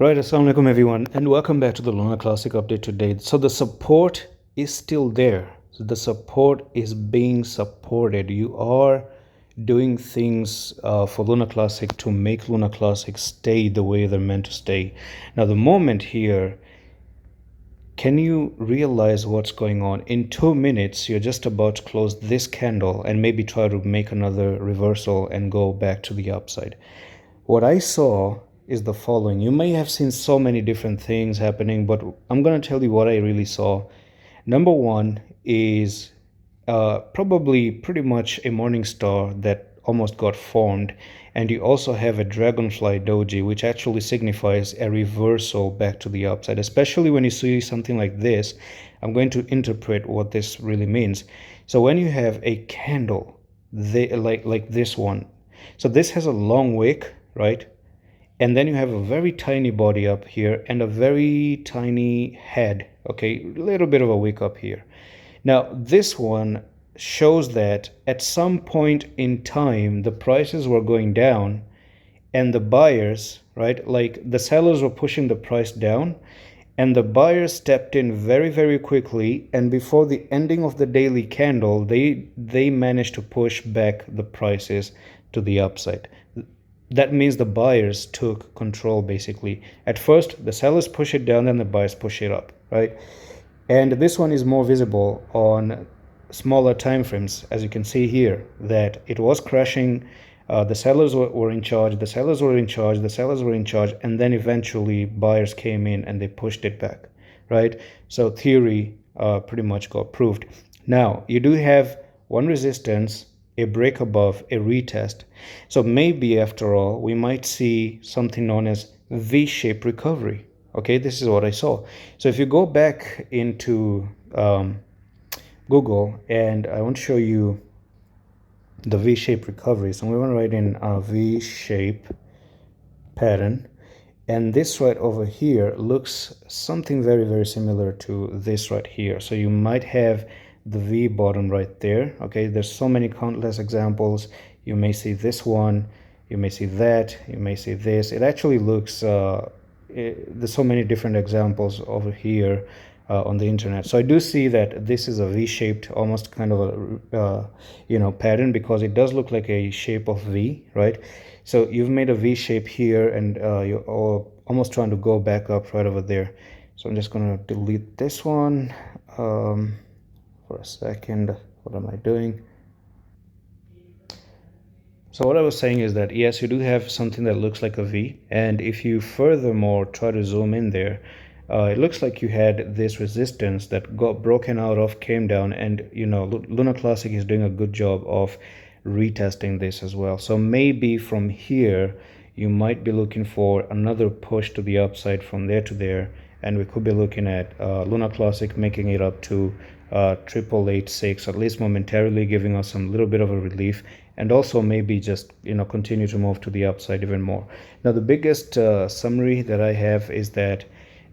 Right, assalamu alaikum everyone, and welcome back to the Luna Classic update today. So the support is still there. So the support is being supported. You are doing things for Luna Classic to make Luna Classic stay the way they're meant to stay. Now the moment here, can you realize what's going on? In 2 minutes, you're just about to close this candle and maybe try to make another reversal and go back to the upside. What I saw is the following. You may have seen so many different things happening, but I'm going to tell you what I really saw. Number one is probably pretty much a morning star that almost got formed, and you also have a dragonfly doji, which actually signifies a reversal back to the upside. Especially when you see something like this, I'm going to interpret what this really means. So when you have a candle like this one, so this has a long wick, right? And then you have a very tiny body up here and a very tiny head, okay, a little bit of a wick up here. Now this one shows that at some point in time the prices were going down and the buyers, right, like the sellers were pushing the price down and the buyers stepped in very quickly, and before the ending of the daily candle they managed to push back the prices to the upside. That means the buyers took control basically. At first, the sellers push it down, then the buyers push it up, right? And this one is more visible on smaller time frames, as you can see here, that it was crashing. The sellers were in charge, the sellers were in charge, the sellers were in charge, and then eventually buyers came in and they pushed it back, right? So theory pretty much got proved. Now, you do have one resistance, a break above, a retest. So maybe after all, we might see something known as V-shaped recovery. Okay, this is what I saw. So if you go back into Google, and I want to show you the V-shaped recovery. So we want to write in a V-shape pattern. And this right over here looks something very similar to this right here. So you might have the V bottom right there. Okay, there's so many countless examples. You may see this one, you may see that, you may see this. It actually looks there's so many different examples over here on the internet. So I do see that this is a V-shaped, almost kind of a pattern, because it does look like a shape of V, right? So you've made a V shape here, and you're almost trying to go back up right over there. So I'm just going to delete this one for a second. What am I doing? So what I was saying is that yes, you do have something that looks like a V, and if you furthermore try to zoom in there, it looks like you had this resistance that got broken out of, came down, and Luna Classic is doing a good job of retesting this as well. So maybe from here you might be looking for another push to the upside from there to there, and we could be looking at Luna Classic making it up to 8886, at least momentarily, giving us some little bit of a relief, and also maybe just continue to move to the upside even more. Now the biggest summary that I have is that,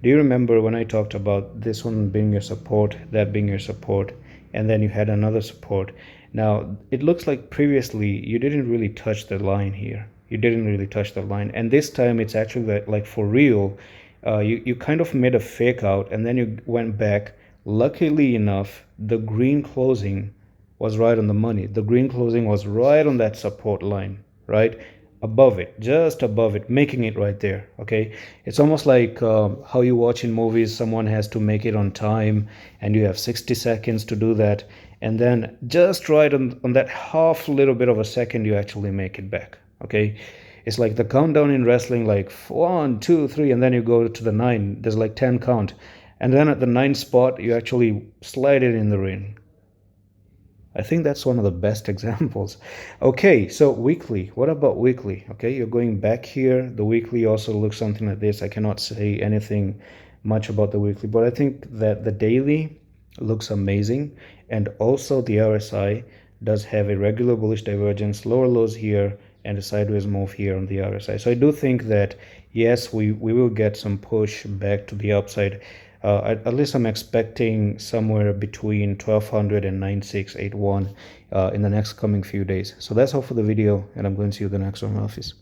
do you remember when I talked about this one being your support, that being your support, and then you had another support? Now it looks like previously you didn't really touch the line here. You didn't really touch the line, and this time it's actually like for real. You kind of made a fake out and then you went back. Luckily enough, the green closing was right on the money. The green closing was right on that support line, right above it, just above it, making it right there. Okay, it's almost like how you watch in movies, someone has to make it on time and you have 60 seconds to do that, and then just right on that half little bit of a second you actually make it back. Okay, it's like the countdown in wrestling, like 1, 2, 3, and then you go to the 9. There's like 10 count, and then at the 9th spot you actually slide it in the ring. I think that's one of the best examples. Okay, so weekly. What about weekly? Okay, you're going back here. The weekly also looks something like this. I cannot say anything much about the weekly, but I think that the daily looks amazing, and also the RSI does have a regular bullish divergence, lower lows here, and a sideways move here on the RSI. So I do think that yes, we will get some push back to the upside. At least I'm expecting somewhere between 1200 and 9681 in the next coming few days. So that's all for the video, and I'm going to see you the next one, Office.